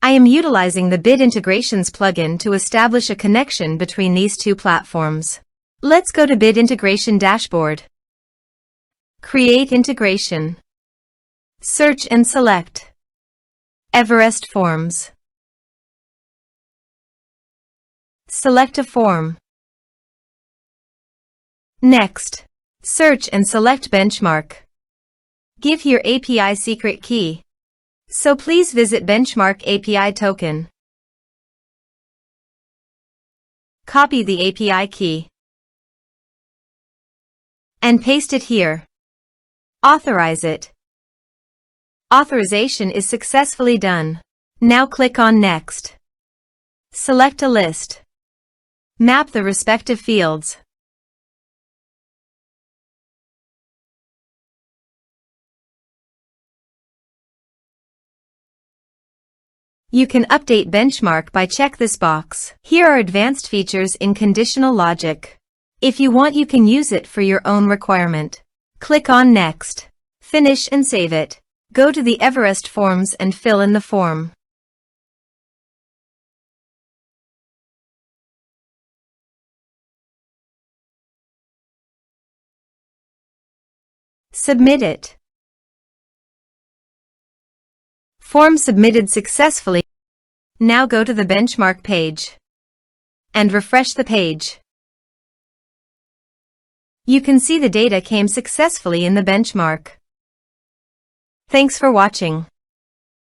I am utilizing the Bid Integrations plugin to establish a connection between these two platforms. Let's go to Bid Integration Dashboard. Create Integration. Search and select Everest Forms. Select a form. Next, search and select Benchmark. Give your API secret key. So please visit Benchmark API token. Copy the API key and paste it here. Authorize it. Authorization is successfully done. Now click on Next. Select a list. Map the respective fields. You can update benchmark by check this box. Here are advanced features in conditional logic. If you want, you can use it for your own requirement. Click on Next. Finish and save it. Go to the Everest Forms and fill in the form. Submit it. Form submitted successfully. Now go to the benchmark page and refresh the page. You can see the data came successfully in the benchmark. Thanks for watching.